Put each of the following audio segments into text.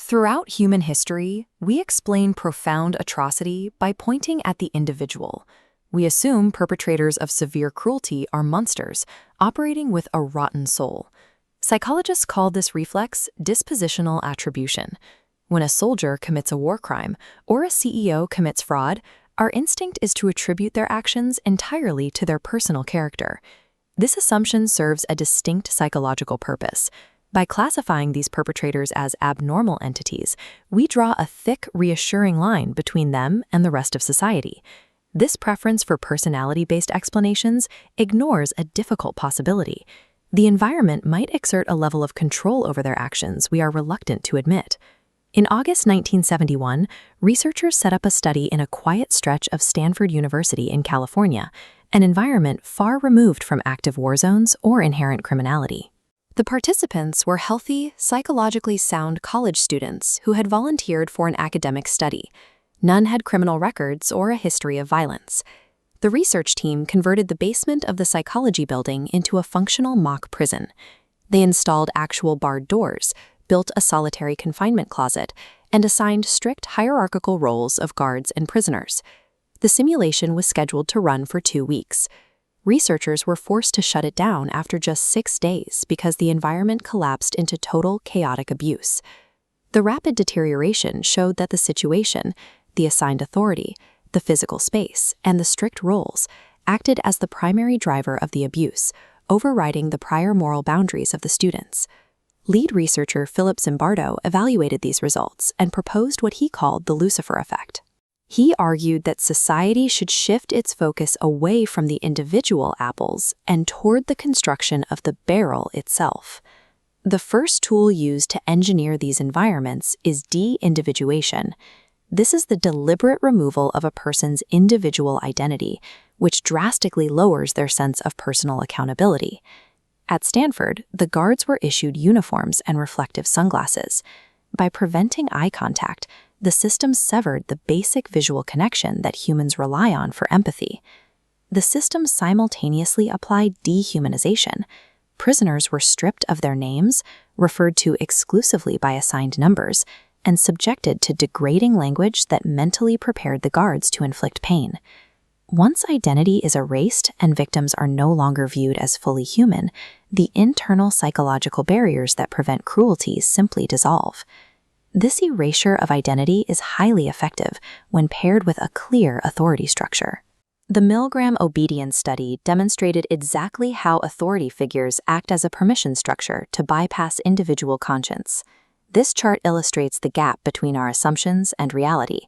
Throughout human history, we explain profound atrocity by pointing at the individual. We assume perpetrators of severe cruelty are monsters, operating with a rotten soul. Psychologists call this reflex dispositional attribution. When a soldier commits a war crime or a CEO commits fraud, our instinct is to attribute their actions entirely to their personal character. This assumption serves a distinct psychological purpose. By classifying these perpetrators as abnormal entities, we draw a thick, reassuring line between them and the rest of society. This preference for personality-based explanations ignores a difficult possibility. The environment might exert a level of control over their actions we are reluctant to admit. In August 1971, researchers set up a study in a quiet stretch of Stanford University in California, an environment far removed from active war zones or inherent criminality. The participants were healthy, psychologically sound college students who had volunteered for an academic study. None had criminal records or a history of violence. The research team converted the basement of the psychology building into a functional mock prison. They installed actual barred doors, built a solitary confinement closet, and assigned strict hierarchical roles of guards and prisoners. The simulation was scheduled to run for 2 weeks. Researchers were forced to shut it down after just 6 days because the environment collapsed into total chaotic abuse. The rapid deterioration showed that the situation, the assigned authority, the physical space, and the strict roles acted as the primary driver of the abuse, overriding the prior moral boundaries of the students. Lead researcher Philip Zimbardo evaluated these results and proposed what he called the Lucifer Effect. He argued that society should shift its focus away from the individual apples and toward the construction of the barrel itself. The first tool used to engineer these environments is de-individuation. This is the deliberate removal of a person's individual identity, which drastically lowers their sense of personal accountability. At Stanford, the guards were issued uniforms and reflective sunglasses. By preventing eye contact, the system severed the basic visual connection that humans rely on for empathy. The system simultaneously applied dehumanization. Prisoners were stripped of their names, referred to exclusively by assigned numbers, and subjected to degrading language that mentally prepared the guards to inflict pain. Once identity is erased and victims are no longer viewed as fully human, the internal psychological barriers that prevent cruelty simply dissolve. This erasure of identity is highly effective when paired with a clear authority structure. The Milgram obedience study demonstrated exactly how authority figures act as a permission structure to bypass individual conscience. This chart illustrates the gap between our assumptions and reality.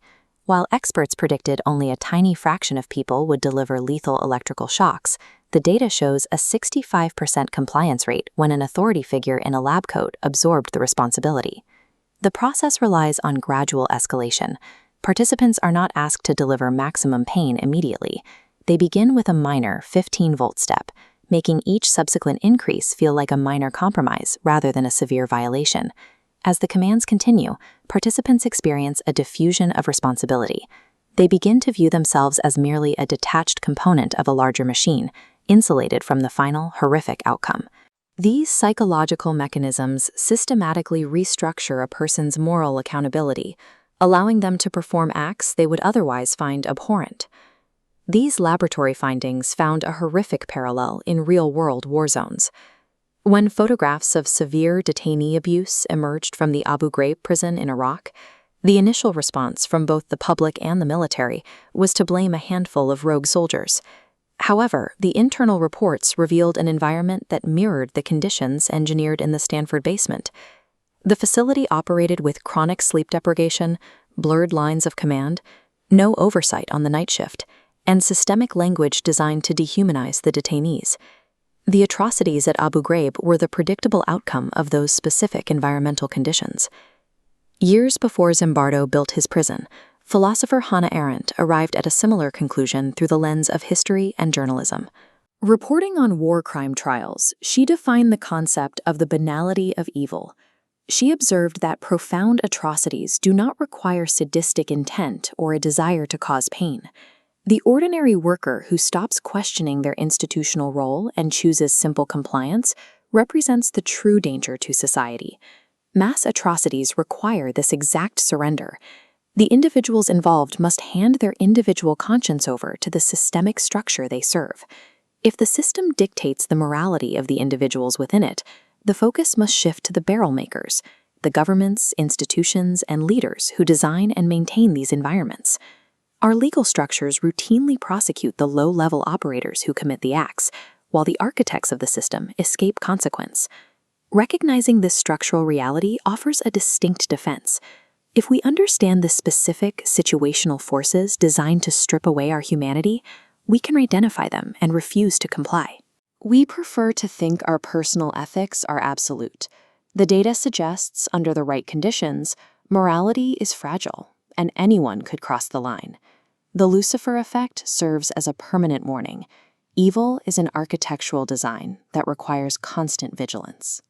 While experts predicted only a tiny fraction of people would deliver lethal electrical shocks, the data shows a 65% compliance rate when an authority figure in a lab coat absorbed the responsibility. The process relies on gradual escalation. Participants are not asked to deliver maximum pain immediately. They begin with a minor 15-volt step, making each subsequent increase feel like a minor compromise rather than a severe violation. As the commands continue, participants experience a diffusion of responsibility. They begin to view themselves as merely a detached component of a larger machine, insulated from the final, horrific outcome. These psychological mechanisms systematically restructure a person's moral accountability, allowing them to perform acts they would otherwise find abhorrent. These laboratory findings found a horrific parallel in real-world war zones. When photographs of severe detainee abuse emerged from the Abu Ghraib prison in Iraq, the initial response from both the public and the military was to blame a handful of rogue soldiers. However, the internal reports revealed an environment that mirrored the conditions engineered in the Stanford basement. The facility operated with chronic sleep deprivation, blurred lines of command, no oversight on the night shift, and systemic language designed to dehumanize the detainees. The atrocities at Abu Ghraib were the predictable outcome of those specific environmental conditions. Years before Zimbardo built his prison, philosopher Hannah Arendt arrived at a similar conclusion through the lens of history and journalism. Reporting on war crime trials, she defined the concept of the banality of evil. She observed that profound atrocities do not require sadistic intent or a desire to cause pain. The ordinary worker who stops questioning their institutional role and chooses simple compliance represents the true danger to society. Mass atrocities require this exact surrender. The individuals involved must hand their individual conscience over to the systemic structure they serve. If the system dictates the morality of the individuals within it, the focus must shift to the barrel makers, the governments, institutions, and leaders who design and maintain these environments. Our legal structures routinely prosecute the low-level operators who commit the acts, while the architects of the system escape consequence. Recognizing this structural reality offers a distinct defense. If we understand the specific situational forces designed to strip away our humanity, we can identify them and refuse to comply. We prefer to think our personal ethics are absolute. The data suggests, under the right conditions, morality is fragile, and anyone could cross the line. The Lucifer Effect serves as a permanent warning. Evil is an architectural design that requires constant vigilance.